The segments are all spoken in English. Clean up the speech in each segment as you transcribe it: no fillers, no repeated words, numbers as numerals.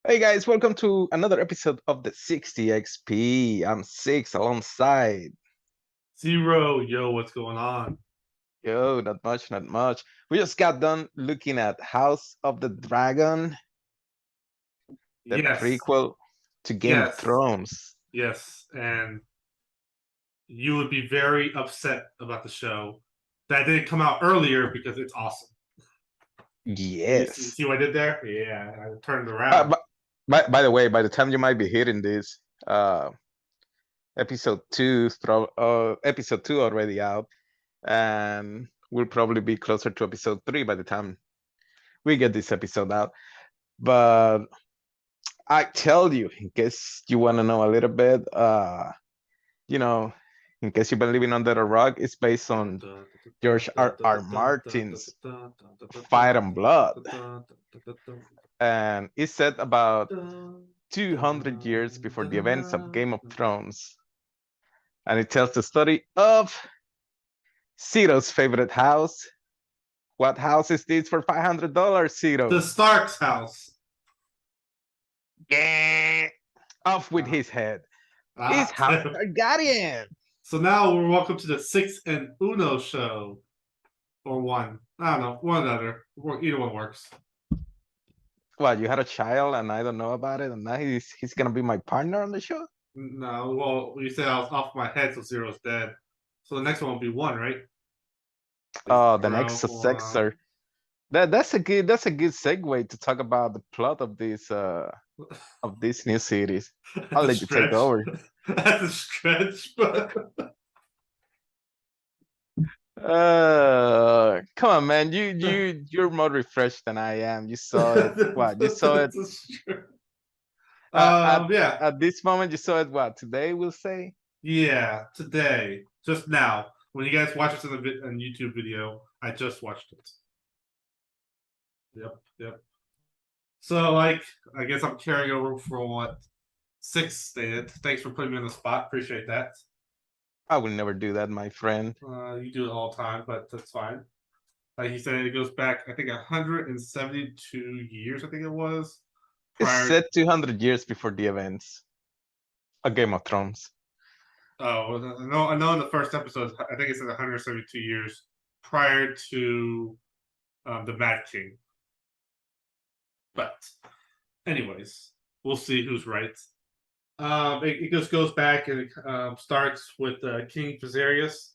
Hey guys, welcome to another episode of the 60XP. I'm Six alongside. Zero, yo, what's going on? Yo, not much, not much. We just got done looking at House of the Dragon, the Yes, prequel to Game of yes, Thrones. yes, and you would be very upset about the show that didn't come out earlier because it's awesome. You Yes. see what I did there? Yeah, I turned Uh, around. but, by the way, by the time you might be hearing this, episode two already out, and we'll probably be closer to episode three by the time we get this episode out. But I tell you, in case you want to know a little bit, you know, in case you've been living under a rock, it's based on George R. Martin's Fire and Blood. And it's set about 200 years before the events of Game of Thrones. And it tells the story of Zero's favorite house. What house is this for $500, Zero? The Stark's house. Off with Ah, his head. It's House Targaryen. so now we're welcome to the Six and Uno show. Or one. I don't know. One or the other. Either one works. What, you had a child and I don't know about it, and now he's gonna be my partner on the show? No, well, you said I was off my head, so Zero's dead. So the next one will be one, right? It's Oh, the next zero, successor. That's a good segue to talk about the plot of this new series. I'll That's a let you take stretch. over. That's a stretch, but Come on, man. You're more refreshed than I am. You saw it. What? You saw it that's a stretch. uh, at Yeah, at this moment. You saw it. What today? We'll say. yeah. Today, just now, when you guys watch this in the YouTube video, I just watched it. Yep, yep. So, like, I guess I'm carrying over from what Six stated. Thanks for putting me on the spot. Appreciate that. I will never do that, my friend. You do it all the time, but that's fine. Like he said, it goes back, I think, 172 years, I think it was, It's prior. set 200 years before the events of Game of Thrones. Oh, I know in the first episode, I think it said 172 years prior to the Mad King. But, anyways, we'll see who's right. It just goes back and it starts with King Viserys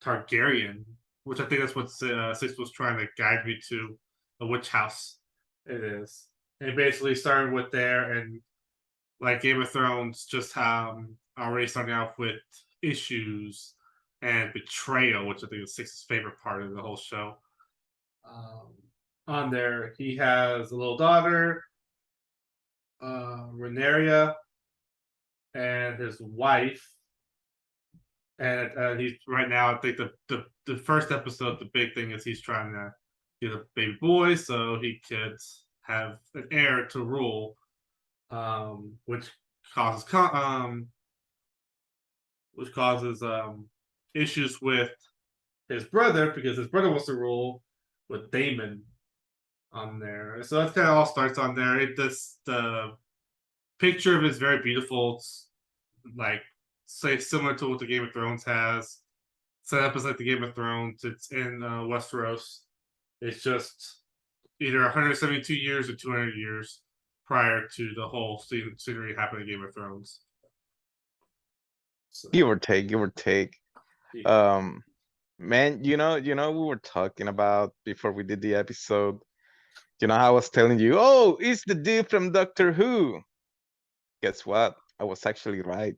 Targaryen, which I think that's what Six was trying to guide me to, which house it is. And basically started with there, and like Game of Thrones, just already starting off with issues and betrayal, which I think is Six's favorite part of the whole show. Um, on there, he has a little daughter, Rhaenyra, and his wife. And he's right now. I think the first episode, the big thing is he's trying to get a baby boy so he could have an heir to rule, which causes issues with his brother because his brother wants to rule with Damon on there. So that's kind of all starts on there. The picture of it is very beautiful. It's like say similar to what the Game of Thrones has. Set up as like the Game of Thrones. It's in Westeros. It's just either 172 years or 200 years prior to the whole scenery happening in Game of Thrones. So, Give or take, give or take. yeah. Um, man, we were talking about before we did the episode. You know how I was telling you, oh, it's the dude from Doctor Who. Guess what? I was actually right.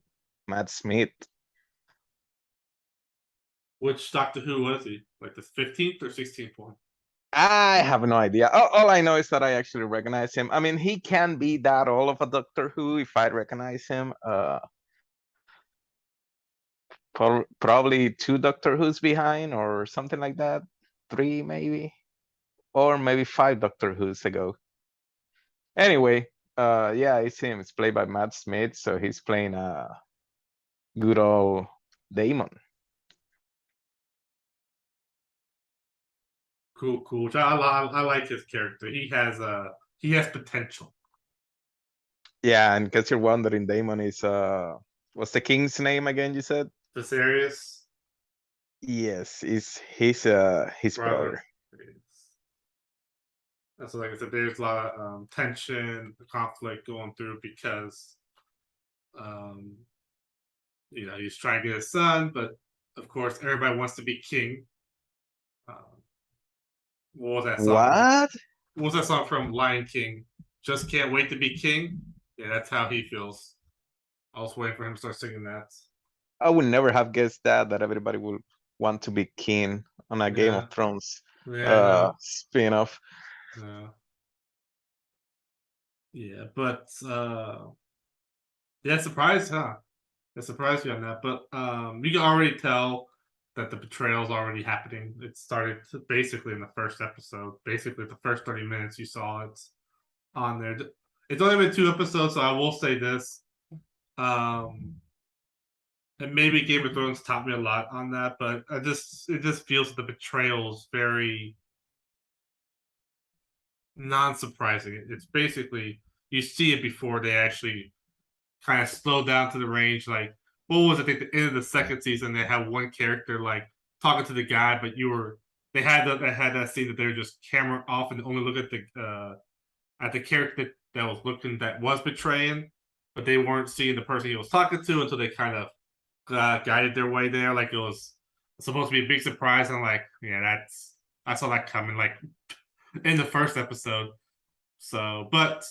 Matt Smith. Which Doctor Who was he? Like the 15th or 16th one? I have no idea. All I know is that I actually recognize him. I mean, he can be that all of a Doctor Who if I recognize him. Probably two Doctor Who's behind or something like that. Three maybe, or maybe five Doctor Who's ago. Anyway, yeah, it's him. It's played by Matt Smith, so he's playing good old Damon. Cool, cool. I like his character. He has potential. Yeah, and cause you're wondering, Damon is what's the king's name again? You said Viserys yes, is his brother. brother. And so, like I said, there's a lot of tension, conflict going through because, um, he's trying to get his son, but of course, everybody wants to be king. Um, what was that song from? What? What was that song from Lion King? Just can't wait to be king. Yeah, that's how he feels. I was waiting for him to start singing that. I would never have guessed that everybody would want to be king on a Game Yeah, of Thrones yeah, I know. spin-off. Yeah, yeah, but yeah, surprised, huh? That surprised me on that, but you can already tell that the betrayal is already happening. It started basically in the first episode. Basically, the first 30 minutes you saw it on there. It's only been 2 episodes, so I will say this. Um, and maybe Game of Thrones taught me a lot on that, but it just feels that the betrayal is very non-surprising. It's basically you see it before they actually kind of slow down to the range. Like what was it? I think the end of the second season they had one character like talking to the guy, but they had that scene that they were just camera off and only look at the character that was looking that was betraying, but they weren't seeing the person he was talking to until they kind of guided their way there. Like it was supposed to be a big surprise, and like yeah, I saw that coming like in the first episode. So, but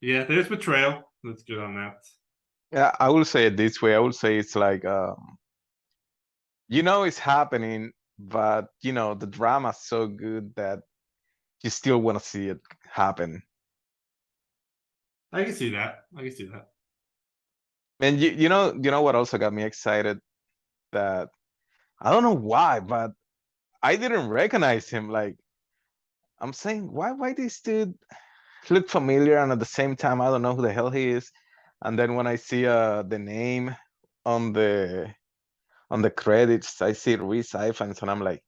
yeah, there's betrayal. That's good on that. Yeah, I will say it this way. I will say it's like it's happening, but the drama's so good that you still want to see it happen. I can see that. I can see that. And you know what also got me excited? That I don't know why, but I didn't recognize him. Like I'm saying, why this dude look familiar, and at the same time I don't know who the hell he is. And then when I see the name on the credits, I see Reese Ifans, and I'm like,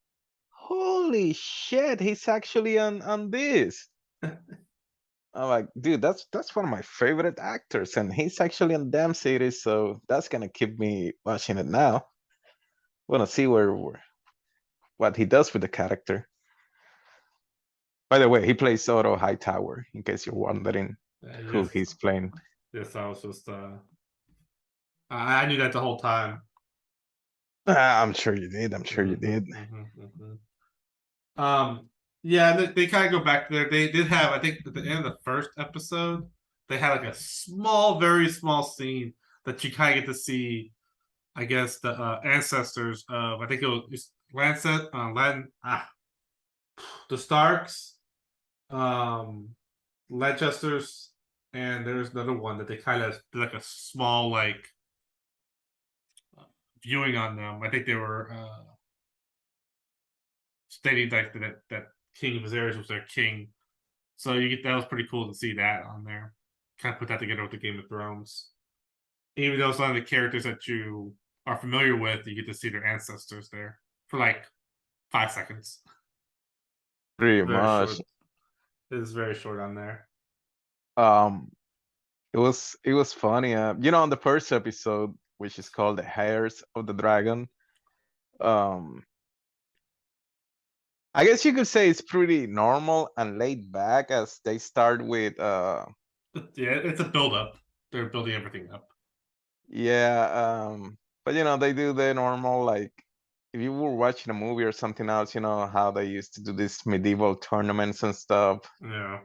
holy shit, he's actually on this. I'm like, dude, that's one of my favorite actors, and he's actually on damn series, so that's gonna keep me watching it now. Wanna see what he does with the character. By the way, he plays Otto Hightower, in case you're wondering who Yes, he's playing. yes. I was just. I knew that the whole time. I'm sure you did. I'm sure you Mm-hmm, did. mm-hmm, mm-hmm. Yeah, they kind of go back there. They did have, I think, at the end of the first episode, they had like a small, very small scene that you kind of get to see. I guess the ancestors of I think it was Lancet, the Starks, um, Lanchesters, and there's another one that they kind of did like a small like viewing on them. I think they were stating like that King Viserys was their king. So you get that was pretty cool to see that on there. Kind of put that together with the Game of Thrones. Even though some of the characters that you are familiar with, you get to see their ancestors there for like 5 seconds. Pretty Very much. short. It is very short on there. Um, it was funny. On the first episode, which is called "The Hairs of the Dragon," um, I guess you could say it's pretty normal and laid back as they start with Yeah, it's a build up. They're building everything up. yeah, but they do the normal, like if you were watching a movie or something else, how they used to do these medieval tournaments and stuff. Yeah.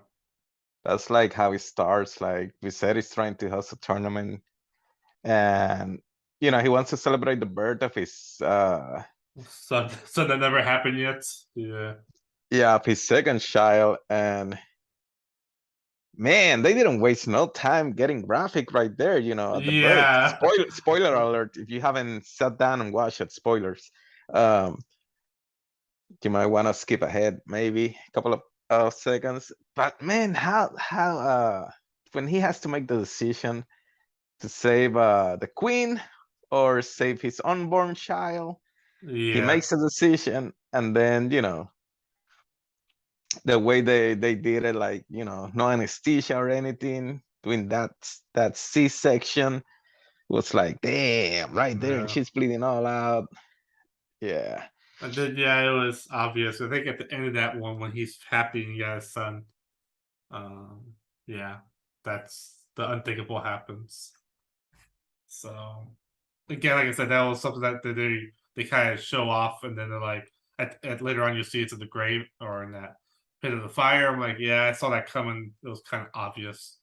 That's like how it starts. Like Viserys trying to host a tournament, and he wants to celebrate the birth of his So that never happened yet. Yeah. of his second child. And man, they didn't waste no time getting graphic right there, at the birth. Yeah. Spoiler alert, if you haven't sat down and watched it, spoilers. um you might want to skip ahead maybe a couple of seconds. But man, how when he has to make the decision to save the queen or save his unborn child, he Yeah. makes a decision. And then the way they did it, like no anesthesia or anything, doing that C-section was like, damn, right there, and Yeah. she's bleeding all out. Yeah. And then yeah, it was obvious. I think at the end of that one, when he's happy and he got his son, yeah, that's the unthinkable happens. So again, like I said, that was something that they kind of show off, and then they're like, at later on, you see it's in the grave or in that pit of the fire. I'm like, yeah, I saw that coming. It was kind of obvious.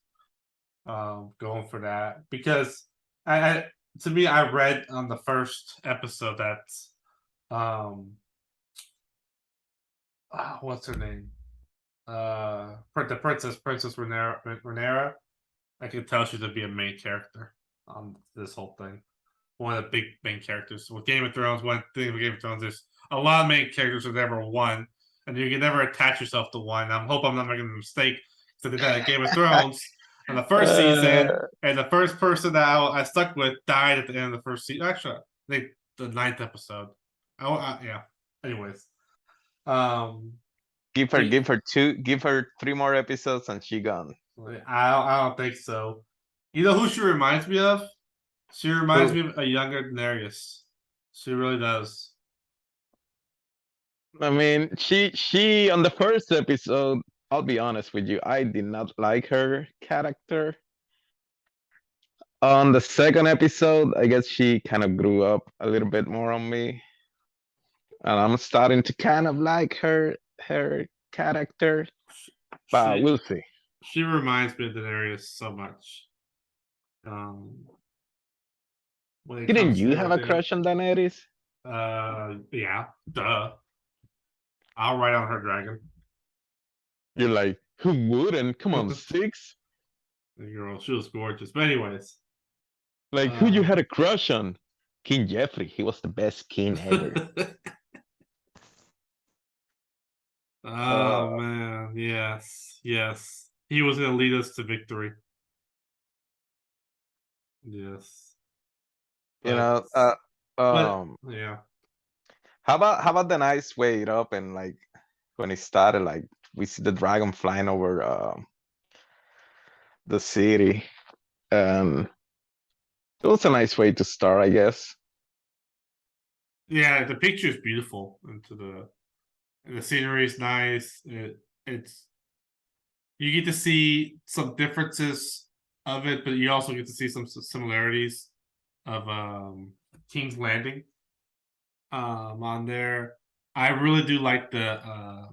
Going for that because I to me, I read on the first episode that um what's her name? The Princess Renera. I could tell she's gonna be a main character on this whole thing. One of the big main characters. With Game of Thrones, one thing with Game of Thrones is a lot of main characters are never one, and you can never attach yourself to one. I hope I'm not making a mistake. So they did that at Game of Thrones on the first season, Uh, and the first person that I stuck with died at the end of the first season. Actually, I think the 9th episode. Yeah. Anyways, um, give her, but give her 3 more episodes, and she gone. I don't think so. You know who she reminds me of? She reminds Who? me of a younger Daenerys. She really does. I mean, she on the first episode, I'll be honest with you, I did not like her character. On the second episode, I guess she kind of grew up a little bit more on me, and I'm starting to kind of like her character, but She we'll see. she reminds me of Daenerys so much. Um, when it Didn't comes to you have a everything, crush on Daenerys? yeah, duh. I'll write on her dragon. You're like, who wouldn't? Come on, six. The girl, she was gorgeous. But anyways, Like, who you uh, had a crush on? King Jeffrey. He was the best king ever. oh man, yes, yes. He was gonna lead us to victory. Yes, You but know, but um, yeah. how about the nice way up and like when it started, like we see the dragon flying over the city, and it was a nice way to start, I guess. Yeah, the picture is beautiful and the scenery is nice. It's you get to see some differences of it, but you also get to see some similarities of King's Landing on there. I really do like the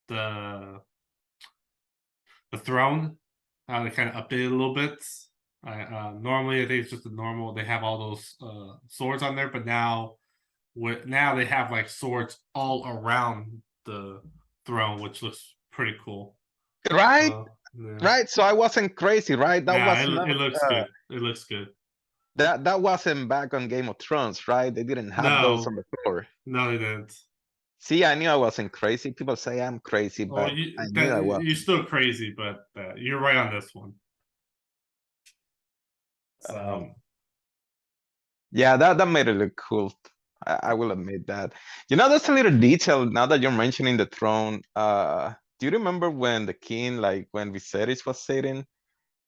the throne, how they kind of updated a little bit. Normally I think it's just the normal, they have all those swords on there, but now now they have like swords all around the throne, which looks pretty cool. Right, Yeah. right. So I wasn't crazy, right? That Yeah, was not it looks good. It looks good. that wasn't back on Game of Thrones, right? They didn't have those on No, the floor. no, they didn't. See, I knew I wasn't crazy. People say I'm crazy, Well, but I knew I you're wasn't. still crazy, but you're right on this one. So Um, yeah, that made it look cool. I will admit that. You know, there's a little detail now that you're mentioning the throne. Do you remember when the king, like when Viserys was sitting?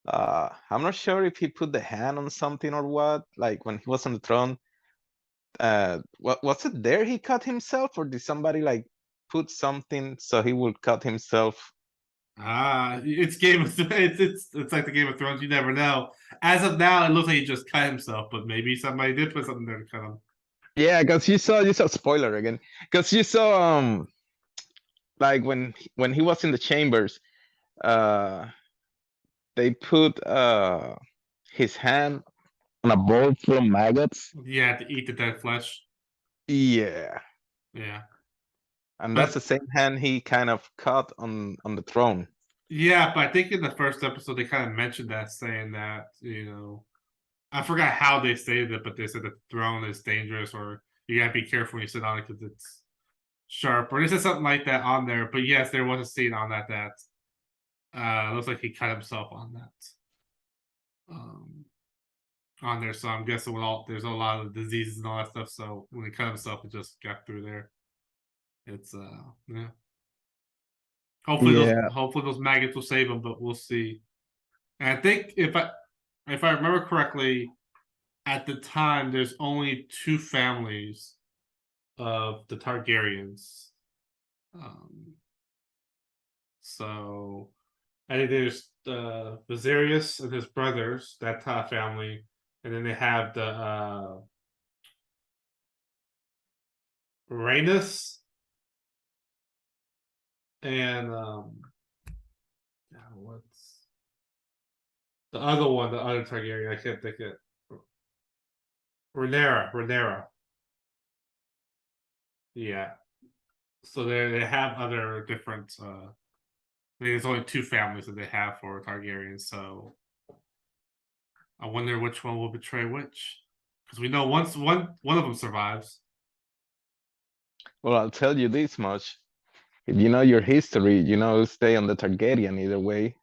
I'm not sure if he put the hand on something or what. Like when he was on the throne, what was it there? He cut himself, or did somebody like put something so he would cut himself? it's Game of it's like the Game of Thrones. You never know. As of now, it looks like he just cut himself, but maybe somebody did put something there to cut him. Yeah, because you saw spoiler again. Because you saw like when he was in the chambers, uh they put his hand on a bowl full of maggots. Yeah, to eat the dead flesh. Yeah, Yeah, and that's the but same hand he kind of cut on the throne. yeah, but I think in the first episode they kind of mentioned that, saying that I forgot how they stated it, but they said the throne is dangerous, or you gotta be careful when you sit on it because it's sharp, or they said something like that on there. But yes, there was a scene on that looks like he cut himself on that. On there, so I'm guessing there's a lot of diseases and all that stuff. So when he cut himself, it just got through there. It's yeah. Yeah, Hopefully those maggots will save him, but we'll see. And I think if I remember correctly, at the time there's only two families of the Targaryens. So I think there's Viserys and his brothers, that family, and then they have the Rhaenys and what's the other one, the other Targaryen? I can't think of it. Rhaenyra. Yeah. So they have other different. I think there's only two families that they have for Targaryens. So I wonder which one will betray which, because we know once one of them survives. Well, I'll tell you this much. If you know your history, you know stay on the Targaryen either way.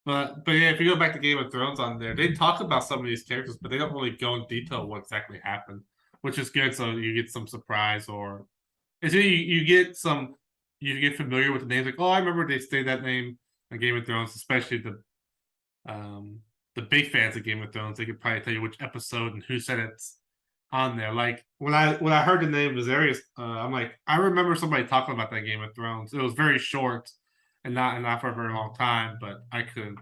But yeah, if you go back to Game of Thrones on there, they talk about some of these characters, but they don't really go in detail what exactly happened, which is good. So you get some surprise, or is it you get some, you get familiar with the names, like, oh, I remember they say that name in Game of Thrones, especially the big fans of Game of Thrones. They could probably tell you which episode and who said it's on there. Like when I heard the name Viserys, I'm like, I remember somebody talking about that Game of Thrones. It was very short and not for a very long time, but I couldn't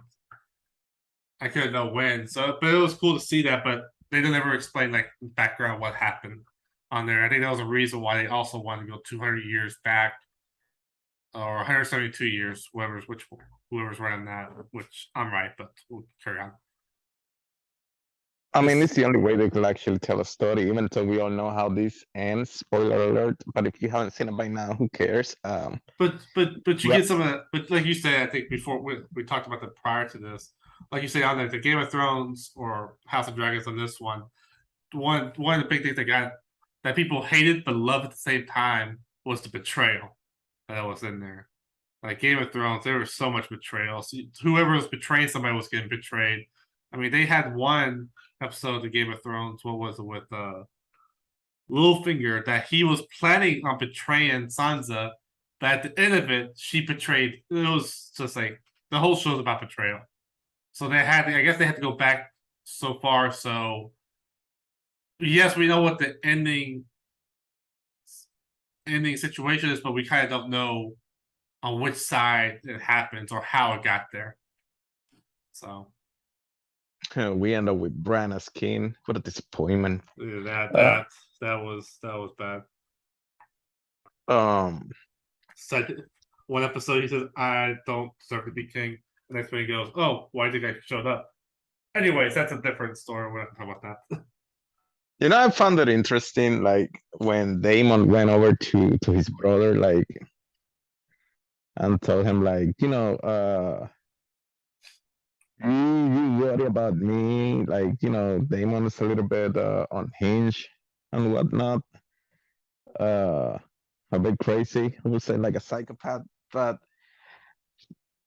know when. So, but it was cool to see that. But they didn't ever explain like background what happened on there. I think that was a reason why they also wanted to go 200 years back, or 172 years, whoever's running that. Which I'm right, but we'll carry on. I mean, it's the only way they could actually tell a story, even though we all know how this ends. Spoiler alert! But if you haven't seen it by now, who cares? But you Yeah. get some of that. But like you said, I think before we talked about that prior to this, like you say on the Game of Thrones or House of Dragons on this one, one of the big things that people hated but loved at the same time was the betrayal that was in there. Like Game of Thrones, there was so much betrayal. So whoever was betraying somebody was getting betrayed. I mean, they had one episode of Game of Thrones. What was it with Littlefinger, that he was planning on betraying Sansa, but at the end of it, she betrayed. It was just like the whole show's about betrayal. So I guess they had to go back so far. So yes, we know what the ending situation is, but we kind of don't know on which side it happens or how it got there. So We end up with Bran as king. What a disappointment. yeah, that was bad. Second, one episode he says, "I don't deserve to be king." The next one he goes, "Oh, why did I showed up?" Anyways, that's a different story. We're not talking about that. You know, I found it interesting, like when Damon went over to his brother, like, and told him, like, you worry about me, like, Damon is a little bit unhinged and whatnot, uh, a bit crazy, I would say, like a psychopath. But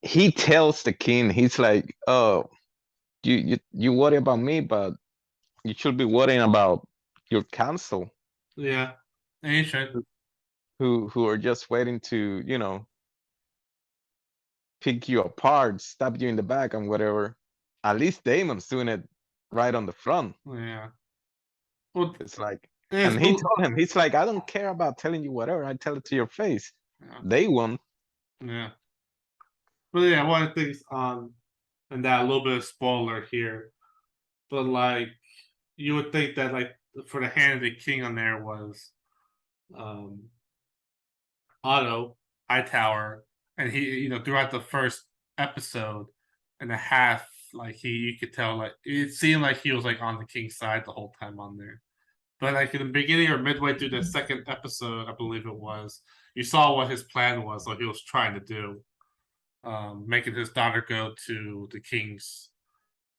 he tells the king, he's like, "Oh, you worry about me, but you should be worrying about your council, Yeah, ancient. who are just waiting to, pick you apart, stab you in the back and whatever." At least Damon's doing it right on the front. Yeah. Well, It's like, it's and he told him, he's like, "I don't care about telling you whatever. I tell it to your face." yeah. They won. Yeah. But yeah, one of the things and that a little bit of spoiler here, but like you would think that like for the hand of the king on there was um Otto Hightower, and he, throughout the first episode and a half, like you could tell, like it seemed like he was like on the king's side the whole time on there. But like in the beginning or midway through the second episode, I believe it was, you saw what his plan was, what he was trying to do, making his daughter go to the king's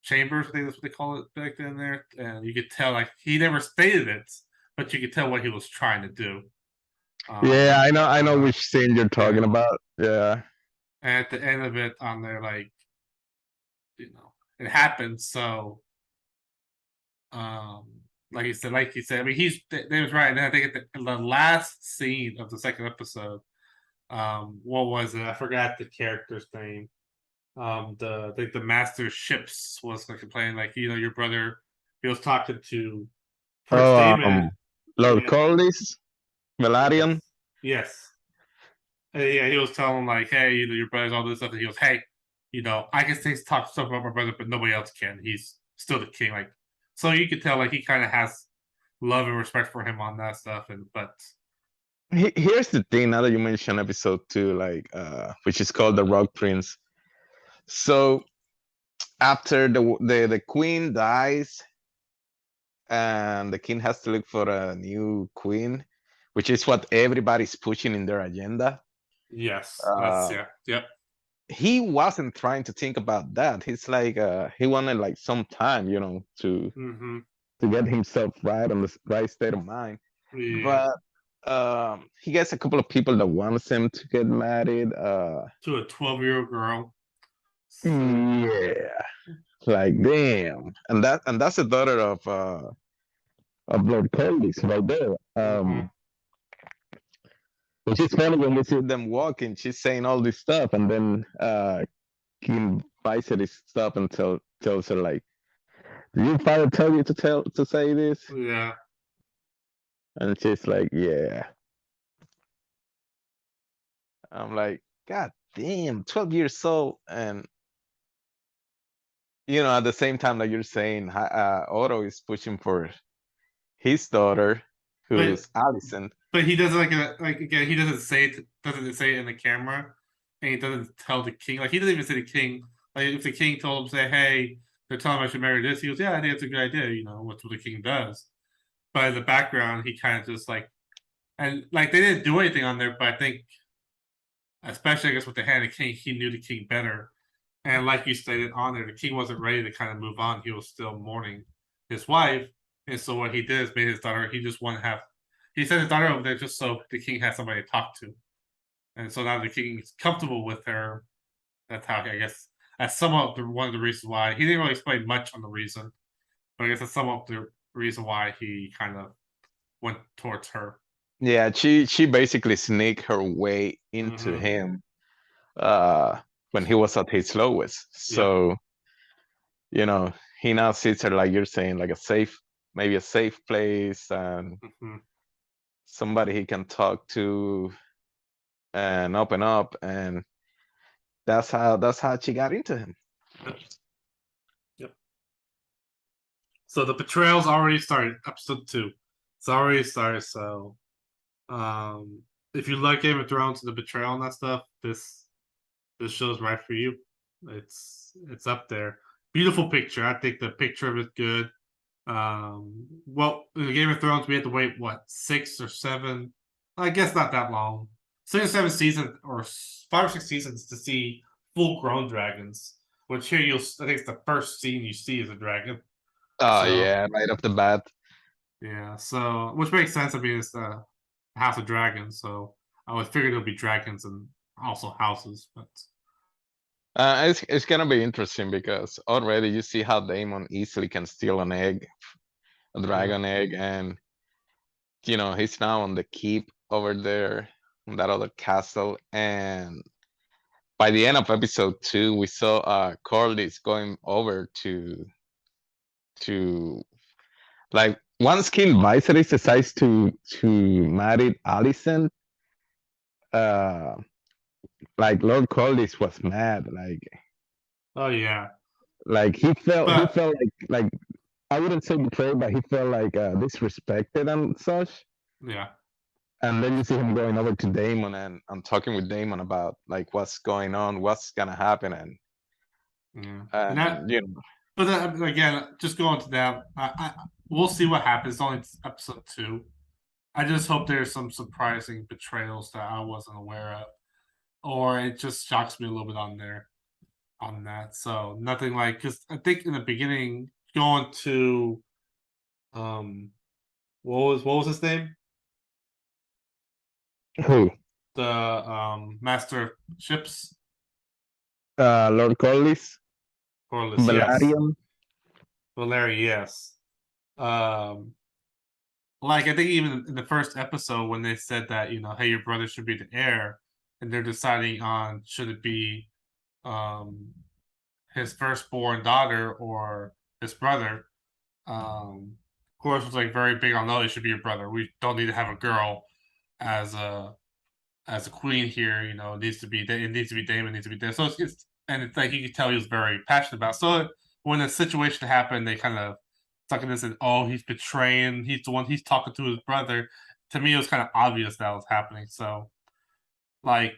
chambers. I think that's what they call it back then there, and you could tell like he never stated it, but you could tell what he was trying to do. Yeah, I know which scene you're talking about. Yeah. And at the end of it, on there, like it happens. So, like you said, I mean, they was right. And then I think at the last scene of the second episode, what was it? I forgot the character's name. The master ships was like complaining, like, your brother. He was talking to First Oh, Daemon. Lord Yeah. Corlys, Velaryon. Yes. Yes. Yeah, he was telling him, like, hey, your brother's all this stuff, and he goes, hey, I can say talk stuff about my brother, but nobody else can. He's still the king. Like, so you could tell, like, he kind of has love and respect for him on that stuff. But Here's the thing. Now that you mention episode 2, like, which is called the Rock Prince. So after the queen dies, and the king has to look for a new queen, which is what everybody's pushing in their agenda. yes, that's Uh, yep. he wasn't trying to think about that. He's like, he wanted like some time, to Mm-hmm. get himself right on the right state of mind. Yeah, But he gets a couple of people that wants him to get married. to a 12-year-old girl. So, Yeah, like damn, and that's the daughter of Lord Corlys right there. mhm. Which is funny when we see them walking. She's saying all this stuff, and then King Viserys stop and tells her like, "Did your father tell you to say this?" Yeah. And she's like, "Yeah." I'm like, "God damn, 12 years old," and at the same time, like you're saying, Otto is pushing for his daughter, But who's Allison. but he doesn't like again. He doesn't say it in the camera, and he doesn't tell the king. Like, he doesn't even say the king. Like, if the king told him, say, "Hey, they're telling me I should marry this," he goes, "Yeah, I think it's a good idea." What's what the king does. But in the background, he kind of just like, and like, they didn't do anything on there. But I think, especially I guess with the hand of king, he knew the king better. And like you stated on there, the king wasn't ready to kind of move on. He was still mourning his wife. And so what he did is made his daughter, he just wanted to have, he sent his daughter over there just so the king had somebody to talk to. And so now the king is comfortable with her. That's how, I guess, that's somewhat one of the reasons why. He didn't really explain much on the reason, but I guess that's somewhat the reason why he kind of went towards her. Yeah, she basically sneaked her way into Mm-hmm. him uh when he was at his lowest. Yep. So, he now sees her like you're saying, like maybe a safe place and Mm-hmm. somebody he can talk to and open up, and that's how she got into him. Yep. Yep. So the betrayal's already started, episode 2. It's already started, so if you like Game of Thrones and the betrayal and that stuff, this show's right for you. It's up there. Beautiful picture. I think the picture of it's good. Well, in Game of Thrones, we had to wait what, 6 or 7? I guess not that long. 6 or 7 seasons, or 5 or 6 seasons to see full-grown dragons. Which here I think it's the first scene you see is a dragon. Oh So yeah, right off the bat. yeah, so which makes sense. I mean, it's the House of Dragons, so I would figure there'll be dragons and also houses. But It's gonna be interesting because already you see how Daemon easily can steal an egg, a yeah, dragon egg, and he's now on the keep over there on that other castle. And by the end of episode 2, we saw Corlys going over to like once King Viserys decides to marry Alicent, uh like Lord Corlys was mad. oh yeah, Like he felt but like I wouldn't say betrayed, but he felt like disrespected and such. yeah, And then you see him going over to Damon and talking with Damon about like what's going on, what's gonna happen, and yeah, and that. and But then, again, just going to that, we'll see what happens. It's only episode 2. I just hope there's some surprising betrayals that I wasn't aware of, or it just shocks me a little bit on there on that. So nothing like, because I think in the beginning, going to um what was his name? who? The master of ships, Lord Corlys, Corliss. Yes, Velaryon. Valeri. Yes. Um, like, I think even in the first episode when they said that, hey, your brother should be the heir, and and they're deciding on should it be his firstborn daughter or his brother. Of course, was like very big on no, it should be your brother. We don't need to have a girl as a queen here. You know, it needs to be Daemon, it needs to be there. So and it's like you could tell he was very passionate about. So when the situation happened, they kind of stuck in this and oh, he's betraying. He's the one. He's talking to his brother. To me, it was kind of obvious that was happening. So, like,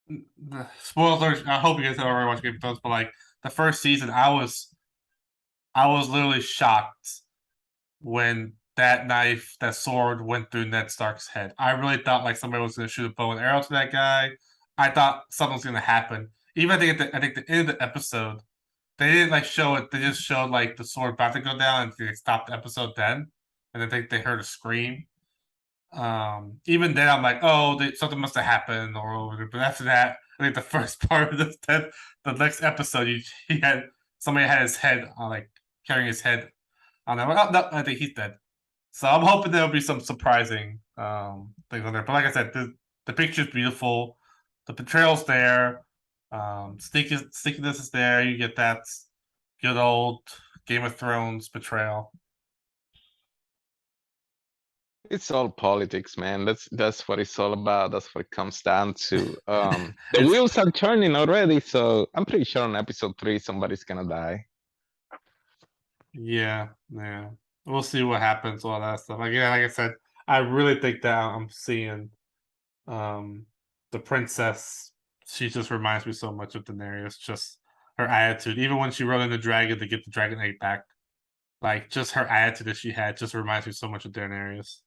the spoilers. I hope you guys have already watched Game of Thrones, but like the first season, I was literally shocked when that sword went through Ned Stark's head. I really thought like somebody was going to shoot a bow and arrow to that guy. I thought something was going to happen. Even I think at the end of the episode, they didn't like show it. They just showed like the sword about to go down, and they stopped the episode then. And I think they heard a scream. Even then, I'm like, oh, something must have happened or whatever. But after that, I think the first part of the next episode, he had somebody had his head on like carrying his head on there. Oh, no, I think he's dead. So I'm hoping there'll be some surprising things on there. But like I said, the picture's beautiful, the portrayal's there, stickiness is there. You get that good old Game of Thrones betrayal. It's all politics, man. That's what it's all about. That's what it comes down to. The wheels are turning already, so I'm pretty sure on episode 3 somebody's gonna die. Yeah. We'll see what happens, all that stuff. Again, like I said, I really think that I'm seeing the princess. She just reminds me so much of Daenerys, just her attitude. Even when she rode in the dragon to get the dragon egg back. Like just her attitude that she had just reminds me so much of Daenerys.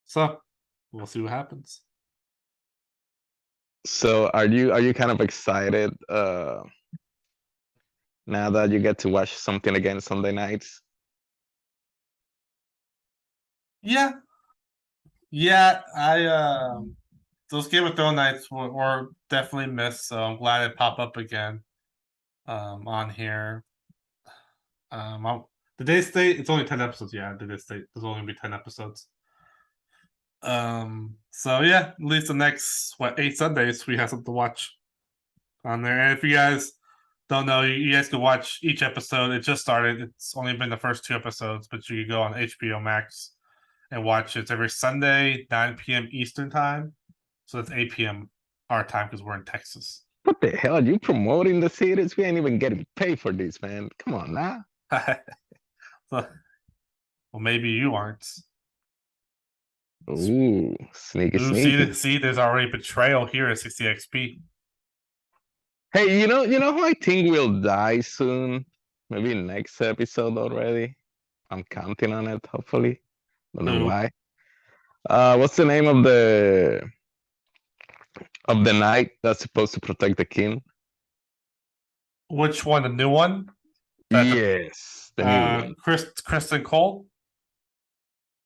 So we'll see what happens. So are you kind of excited now that you get to watch something again Sunday nights? Yeah. I those Game of Thrones nights were definitely missed, so I'm glad it popped up again on here. The day state, it's only 10 episodes. Yeah, the day state, there's only gonna be 10 episodes. So yeah, at least the next 8 Sundays we have something to watch on there. And if you guys don't know, you guys can watch each episode. It just started. It's only been the first 2 episodes, but you can go on HBO Max and watch it. It's every Sunday, 9 p.m. Eastern time. So it's 8 p.m. our time because we're in Texas. What the hell? You promoting the series? We ain't even getting paid for this, man. Come on now. Well, maybe you aren't. Ooh, sneaky, Ooh, sneaky. see, there's already betrayal here at 60XP. Hey, you know who I think will die soon? Maybe next episode already. I'm counting on it, hopefully. Don't know Who? why. What's the name of the knight that's supposed to protect the king? Which one? The new one? Yes, the new one. Criston Cole?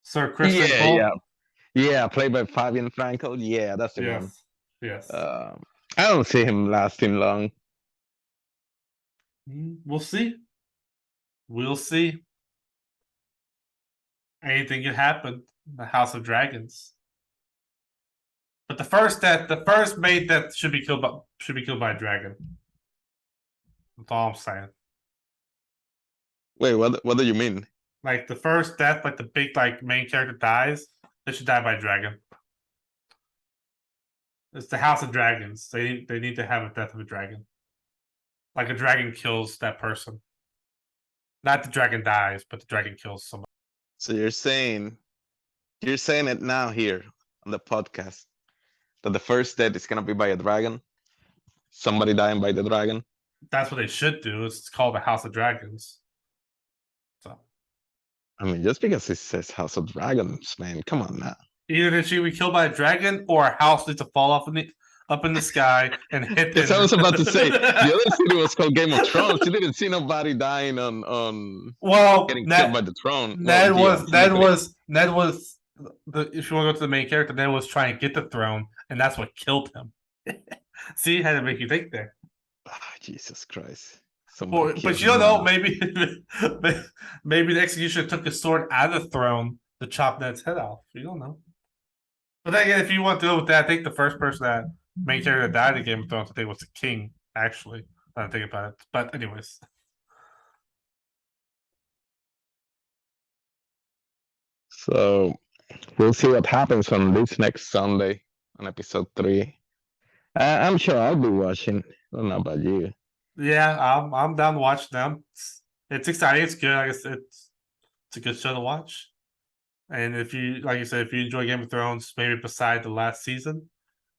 Sir Criston Cole? Yeah, played by Fabian Frankel. Yeah, that's the one. Yes. I don't see him lasting long. We'll see. We'll see. Anything can happen. The House of Dragons. But the first mate that should be killed by a dragon. That's all I'm saying. Wait, what do you mean? Like the first death, like the big like main character dies, they should die by a dragon. It's the House of Dragons. They need to have a death of a dragon. Like a dragon kills that person. Not the dragon dies, but the dragon kills somebody. So you're saying it now here on the podcast that the first death is gonna be by a dragon? Somebody dying by the dragon? That's what they should do. It's called the House of Dragons. So I mean, just because it says House of Dragons, man, come on now. Either they should be killed by a dragon or a house needs to fall off up in the sky and hit them. Because I was about to say the other city was called Game of Thrones. You didn't see nobody dying on getting killed by the throne. Ned was if you want to go to the main character, Ned was trying to get the throne, and that's what killed him. See, had to make you think there. Oh, Jesus Christ. But you don't know, maybe the executioner took a sword out of the throne to chop Ned's head off. You don't know. But then again, if you want to deal with that, I think the first person that main character that died in Game of Thrones, I think was the king. Actually, I don't think about it. But anyways, So we'll see what happens on this next Sunday on episode 3. I'm sure I'll be watching. I don't know about you. yeah, I'm down to watch them. It's exciting. It's good. I guess it's a good show to watch. And if you, like you said, if you enjoy Game of Thrones, maybe beside the last season,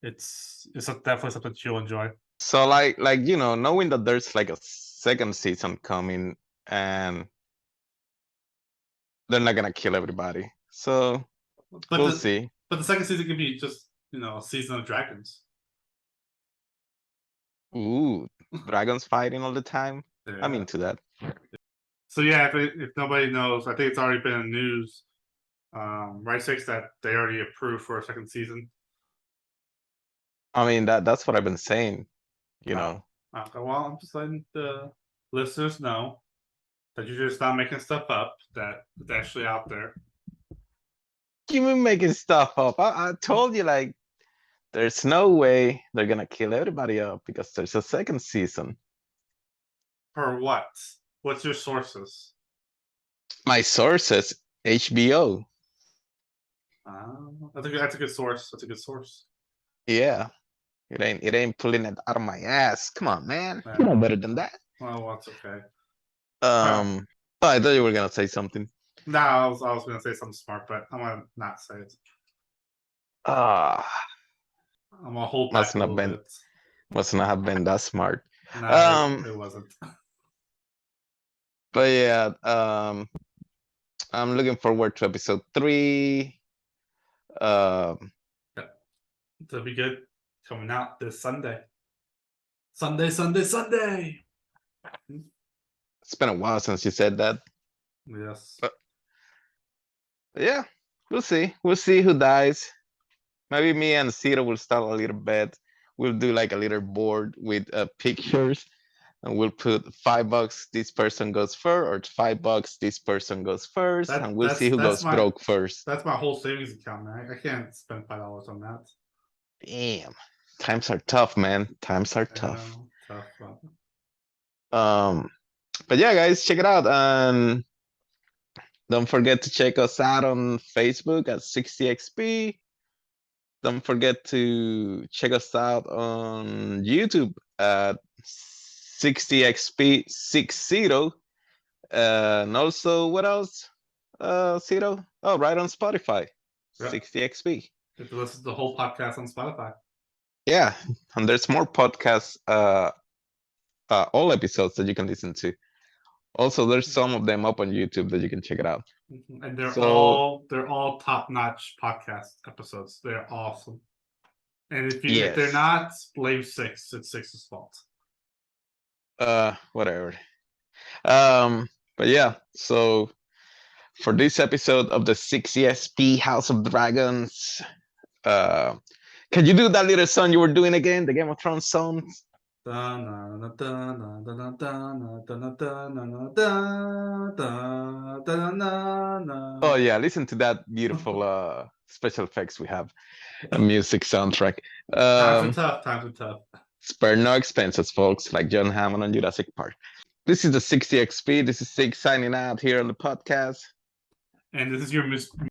it's definitely something you'll enjoy. So like knowing that there's like a second season coming and they're not gonna kill everybody. So But we'll the see. but the second season can be just a season of dragons. Ooh, dragons fighting all the time. I'm Yeah. into that. So yeah, if nobody knows, I think it's already been in the news. Right Six that they already approved for a second season. I mean that's what I've been saying. You Oh. know. Okay, well, I'm just letting the listeners know that you're just not making stuff up. That it's actually out there. You mean making stuff up? I told you like there's no way they're gonna kill everybody up because there's a second season. For what? What's your sources? My sources, HBO. That's a good source. That's a good source. Yeah. It ain't pulling it out of my ass. Come on, man. Yeah. You know better than that. Well, that's okay. Oh, I thought you were gonna say something. No, I was gonna say something smart, but I'm gonna not say it. Ah, I'm gonna hold back must a not little been bit. must not have been that smart. No, it wasn't. But yeah, I'm looking forward to episode 3. Um, It'll be good. Coming out this Sunday. Sunday. it's been a while since you said that. Yes. But yeah, we'll see. We'll see who dies. Maybe me and Ciro will start a little bet. We'll do like a little board with pictures, and we'll put $5 this person goes first, or $5 this person goes first, and we'll see who goes broke first. That's my whole savings account, man. I can't spend $5 on that. Damn, times are tough, man. Times are tough. Tough. But yeah, guys, check it out, and don't forget to check us out on Facebook at 60XP. Don't forget to check us out on YouTube at 60XP60. And also, what else? Ciro? Oh, right on Spotify. Yeah. 60XP. You have to listen to the whole podcast on Spotify. Yeah, and there's more podcasts, all episodes that you can listen to. Also, there's some of them up on YouTube that you can check it out. And they're all top-notch podcast episodes. They're awesome. And if they're not, blame Six. It's Six's fault. Whatever. But yeah, so for this episode of the 60SP House of Dragons, can you do that little song you were doing again, the Game of Thrones song? Oh yeah, listen to that beautiful special effects we have, a music soundtrack. Times are tough. Spare no expenses, folks, like John Hammond on Jurassic Park. This is the 60XP. This is Sig signing out here on the podcast. And this is your